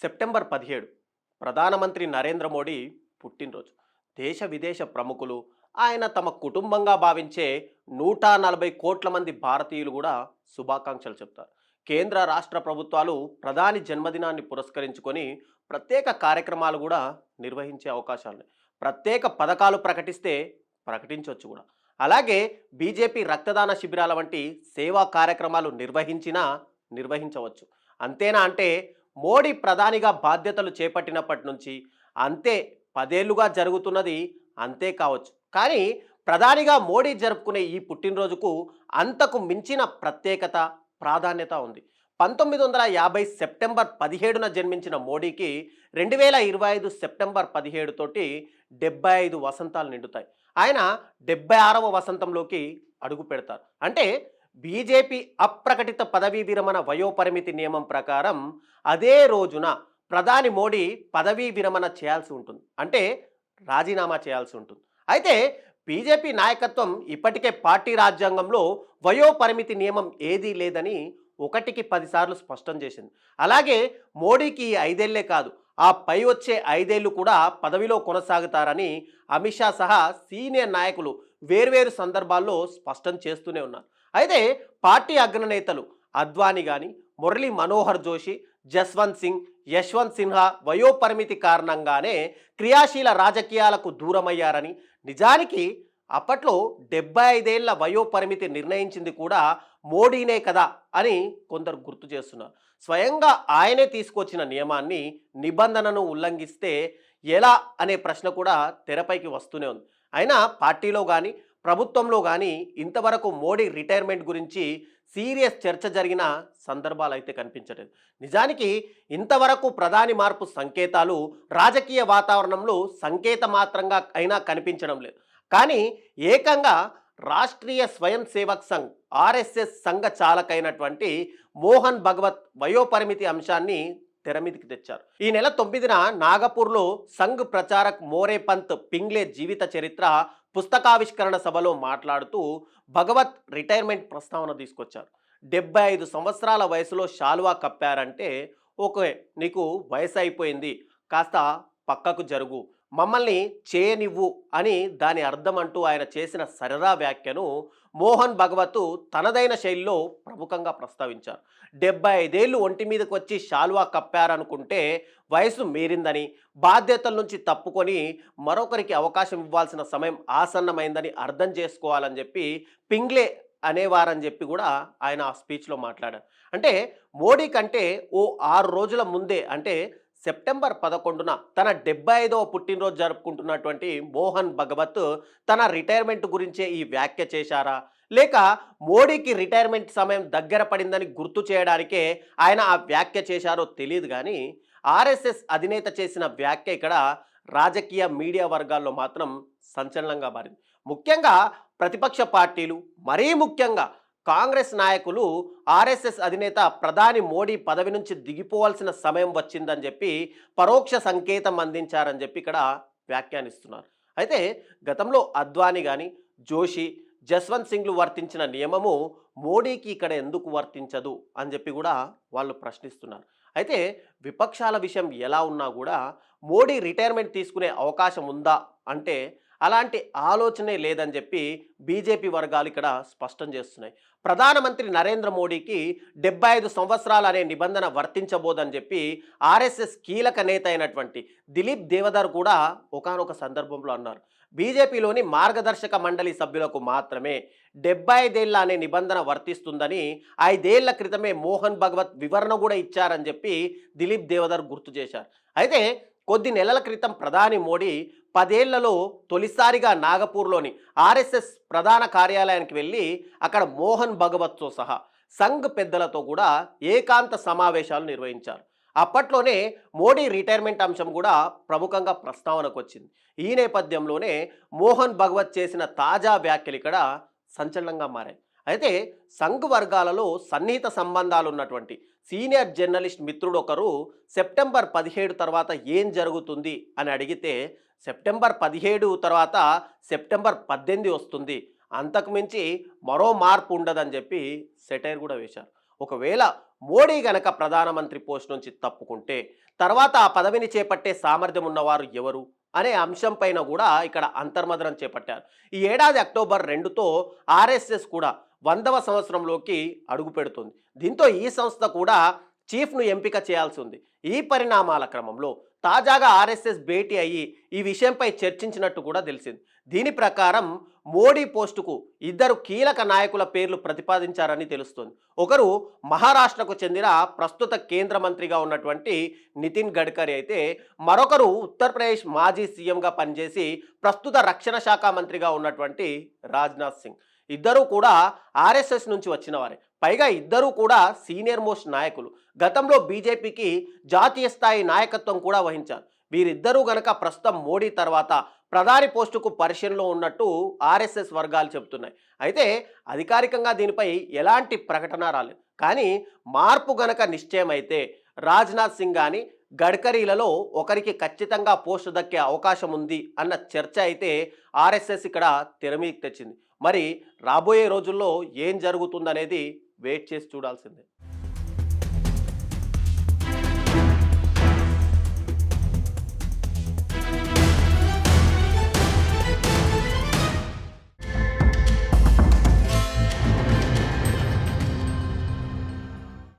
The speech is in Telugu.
సెప్టెంబర్ 17 ప్రధానమంత్రి నరేంద్ర మోడీ పుట్టినరోజు. దేశ విదేశ ప్రముఖులు, ఆయన తమ కుటుంబంగా భావించే 140 కోట్ల మంది భారతీయులు కూడా శుభాకాంక్షలు చెప్తారు. కేంద్ర రాష్ట్ర ప్రభుత్వాలు ప్రధాని జన్మదినాన్ని పురస్కరించుకొని ప్రత్యేక కార్యక్రమాలు కూడా నిర్వహించే అవకాశాలు ఉన్నాయి. ప్రత్యేక పథకాలు ప్రకటిస్తే ప్రకటించవచ్చు కూడా. అలాగే బీజేపీ రక్తదాన శిబిరాల వంటి సేవా కార్యక్రమాలు నిర్వహించవచ్చు. అంతేనా అంటే మోడీ ప్రధానిగా బాధ్యతలు చేపట్టినప్పటి నుంచి అంతే 10 ఏళ్లుగా జరుగుతున్నది అంతే కావచ్చు. కానీ ప్రధానిగా మోడీ జరుపుకునే ఈ పుట్టినరోజుకు అంతకు మించిన ప్రత్యేకత, ప్రాధాన్యత ఉంది. 1950 సెప్టెంబర్ 17న జన్మించిన మోడీకి 2025 సెప్టెంబర్ 17 తోటి 75 వసంతాలు నిండుతాయి. ఆయన 76వ వసంతంలోకి అడుగు పెడతారు. అంటే బీజేపీ అప్రకటిత పదవీ విరమణ వయోపరిమితి నియమం ప్రకారం అదే రోజున ప్రధాని మోడీ పదవీ విరమణ చేయాల్సి ఉంటుంది. అంటే రాజీనామా చేయాల్సి ఉంటుంది. అయితే బీజేపీ నాయకత్వం ఇప్పటికే పార్టీ రాజ్యాంగంలో వయోపరిమితి నియమం ఏదీ లేదని 1కి 10 సార్లు స్పష్టం చేసింది. అలాగే మోడీకి 5 ఏళ్లే కాదు, ఆ పై వచ్చే 5 ఏళ్లు కూడా పదవిలో కొనసాగుతారని అమిత్ షా సహా సీనియర్ నాయకులు వేర్వేరు సందర్భాల్లో స్పష్టం చేస్తూనే ఉన్నారు. అయితే పార్టీ అగ్రనేతలు అద్వానీ కానీ, మురళీ మనోహర్ జోషి, జస్వంత్ సింగ్, యశ్వంత్ సిన్హా వయోపరిమితి కారణంగానే క్రియాశీల రాజకీయాలకు దూరమయ్యారని, నిజానికి అప్పట్లో 75 ఏళ్ల వయోపరిమితి నిర్ణయించింది కూడా మోడీనే కదా అని కొందరు గుర్తు చేస్తున్నారు. స్వయంగా ఆయనే తీసుకొచ్చిన నియమాన్ని, నిబంధనను ఉల్లంఘిస్తే ఎలా అనే ప్రశ్న కూడా తెరపైకి వస్తూనే ఉంది. అయినా పార్టీలో కానీ, ప్రభుత్వంలో కానీ ఇంతవరకు మోడీ రిటైర్మెంట్ గురించి సీరియస్ చర్చ జరిగిన సందర్భాలు అయితే కనిపించలేదు. నిజానికి ఇంతవరకు ప్రధాని మార్పు సంకేతాలు రాజకీయ వాతావరణంలో సంకేత మాత్రంగా అయినా కనిపించడం లేదు. కానీ ఏకంగా రాష్ట్రీయ స్వయం సేవక్ సంఘ్ ఆర్ఎస్ఎస్ సంఘ చాలకైనటువంటి మోహన్ భగవత్ వయోపరిమితి అంశాన్ని తెరమీదికి తెచ్చారు. ఈ నెల 9న నాగపూర్లో సంఘ్ ప్రచారక్ మోరే పంత్ పింగ్లే జీవిత చరిత్ర పుస్తకావిష్కరణ సభలో మాట్లాడుతూ భగవత్ రిటైర్మెంట్ ప్రస్తావన తీసుకొచ్చారు. 75 సంవత్సరాల వయసులో శాలువా కప్పారంటే ఓకే, నీకు వయసు అయిపోయింది, కాస్త పక్కకు జరుగు, మమ్మల్ని చేయనివ్వు అని దాని అర్థం అంటూ ఆయన చేసిన సరదా వ్యాఖ్యను మోహన్ భగవత్ తనదైన శైలిలో ప్రముఖంగా ప్రస్తావించారు. 75 ఏళ్ళు ఒంటి మీదకి వచ్చి శాలువా కప్పారనుకుంటే వయసు మీరిందని, బాధ్యతల నుంచి తప్పుకొని మరొకరికి అవకాశం ఇవ్వాల్సిన సమయం ఆసన్నమైందని అర్థం చేసుకోవాలని చెప్పి పింగ్లే అనేవారని చెప్పి కూడా ఆయన ఆ స్పీచ్లో మాట్లాడారు. అంటే మోడీ కంటే ఓ 6 రోజుల ముందే, అంటే సెప్టెంబర్ 11న తన 75వ పుట్టినరోజు జరుపుకుంటున్నటువంటి మోహన్ భగవత్ తన రిటైర్మెంట్ గురించే ఈ వ్యాఖ్య చేశారా, లేక మోడీకి రిటైర్మెంట్ సమయం దగ్గర పడిందని గుర్తు చేయడానికే ఆయన ఆ వ్యాఖ్య చేశారో తెలియదు. కానీ ఆర్ఎస్ఎస్ అధినేత చేసిన వ్యాఖ్య ఇక్కడ రాజకీయ మీడియా వర్గాల్లో మాత్రం సంచలనంగా మారింది. ముఖ్యంగా ప్రతిపక్ష పార్టీలు, మరీ ముఖ్యంగా కాంగ్రెస్ నాయకులు ఆర్ఎస్ఎస్ అధినేత ప్రధాని మోడీ పదవి నుంచి దిగిపోవాల్సిన సమయం వచ్చిందని చెప్పి పరోక్ష సంకేతం అందించారని చెప్పి ఇక్కడ వ్యాఖ్యానిస్తున్నారు. అయితే గతంలో అద్వానీ కానీ, జోషి, జస్వంత్ సింగ్లు వర్తించిన నియమము మోడీకి ఇక్కడ ఎందుకు వర్తించదు అని చెప్పి కూడా వాళ్ళు ప్రశ్నిస్తున్నారు. అయితే విపక్షాల విషయం ఎలా ఉన్నా కూడా మోడీ రిటైర్మెంట్ తీసుకునే అవకాశం ఉందా అంటే అలాంటి ఆలోచనే లేదని చెప్పి బీజేపీ వర్గాలు ఇక్కడ స్పష్టం చేస్తున్నాయి. ప్రధానమంత్రి నరేంద్ర మోడీకి 75 సంవత్సరాలు అనే నిబంధన వర్తించబోదని చెప్పి ఆర్ఎస్ఎస్ కీలక నేత అయినటువంటి దిలీప్ దేవధర్ కూడా ఒకానొక సందర్భంలో అన్నారు. బీజేపీలోని మార్గదర్శక మండలి సభ్యులకు మాత్రమే 75 ఏళ్ల అనే నిబంధన వర్తిస్తుందని 5 ఏళ్ల క్రితమే మోహన్ భగవత్ వివరణ కూడా ఇచ్చారని చెప్పి దిలీప్ దేవధర్ గుర్తు చేశారు. అయితే కొద్ది నెలల క్రితం ప్రధాని మోడీ 10 ఏళ్లలో తొలిసారిగా నాగపూర్లోని ఆర్ఎస్ఎస్ ప్రధాన కార్యాలయానికి వెళ్ళి అక్కడ మోహన్ భగవత్తో సహా సంఘ్ పెద్దలతో కూడా ఏకాంత సమావేశాలు నిర్వహించారు. అప్పట్లోనే మోడీ రిటైర్మెంట్ అంశం కూడా ప్రముఖంగా ప్రస్తావనకు వచ్చింది. ఈ నేపథ్యంలోనే మోహన్ భగవత్ చేసిన తాజా వ్యాఖ్యలు ఇక్కడ సంచలనంగా మారాయి. అయితే సంఘ్ వర్గాలలో సన్నిహిత సంబంధాలు ఉన్నటువంటి సీనియర్ జర్నలిస్ట్ మిత్రుడు ఒకరు సెప్టెంబర్ 17 తర్వాత ఏం జరుగుతుంది అని అడిగితే, సెప్టెంబర్ 17 తర్వాత సెప్టెంబర్ 18 వస్తుంది, అంతకుమించి మరో మార్పు ఉండదని చెప్పి సెటైర్ కూడా వేశారు. ఒకవేళ మోడీ గనక ప్రధానమంత్రి పోస్ట్ నుంచి తప్పుకుంటే తర్వాత ఆ పదవిని చేపట్టే సామర్థ్యం ఉన్నవారు ఎవరు అనే అంశం పైన కూడా ఇక్కడ అంతర్మదనం చేపట్టారు. ఈ ఏడాది అక్టోబర్ 2తో ఆర్ఎస్ఎస్ కూడా 100వ సంవత్సరంలోకి అడుగు పెడుతుంది. దీంతో ఈ సంస్థ కూడా చీఫ్ను ఎంపిక చేయాల్సి ఉంది. ఈ పరిణామాల క్రమంలో తాజాగా ఆర్ఎస్ఎస్ భేటీ అయ్యి ఈ విషయంపై చర్చించినట్టు కూడా తెలిసింది. దీని ప్రకారం మోడీ పోస్టుకు ఇద్దరు కీలక నాయకుల పేర్లు ప్రతిపాదించారని తెలుస్తుంది. ఒకరు మహారాష్ట్రకు చెందిన ప్రస్తుత కేంద్ర మంత్రిగా ఉన్నటువంటి నితిన్ గడ్కరీ అయితే, మరొకరు ఉత్తరప్రదేశ్ మాజీ సీఎంగా పనిచేసి ప్రస్తుత రక్షణ శాఖ మంత్రిగా ఉన్నటువంటి రాజ్నాథ్ సింగ్. ఇద్దరూ కూడా ఆర్ఎస్ఎస్ నుంచి వచ్చిన వారే. పైగా ఇద్దరూ కూడా సీనియర్ మోస్ట్ నాయకులు. గతంలో బీజేపీకి జాతీయ స్థాయి నాయకత్వం కూడా వహించారు. వీరిద్దరూ గనక ప్రస్తుతం మోడీ తర్వాత ప్రధాని పోస్టుకు పరిశీలనలో ఉన్నట్టు ఆర్ఎస్ఎస్ వర్గాలు చెబుతున్నాయి. అయితే అధికారికంగా దీనిపై ఎలాంటి ప్రకటన రాలేదు. కానీ మార్పు గనక నిశ్చయమైతే రాజ్నాథ్ సింగ్ కానీ గడ్కరీలలో ఒకరికి ఖచ్చితంగా పోస్టు దక్కే అవకాశం ఉంది అన్న చర్చ అయితే ఆర్ఎస్ఎస్ ఇక్కడ తెరమీకి తెచ్చింది. మరి రాబోయే రోజుల్లో ఏం జరుగుతుందనేది వెయిట్ చేసి చూడాల్సిందే.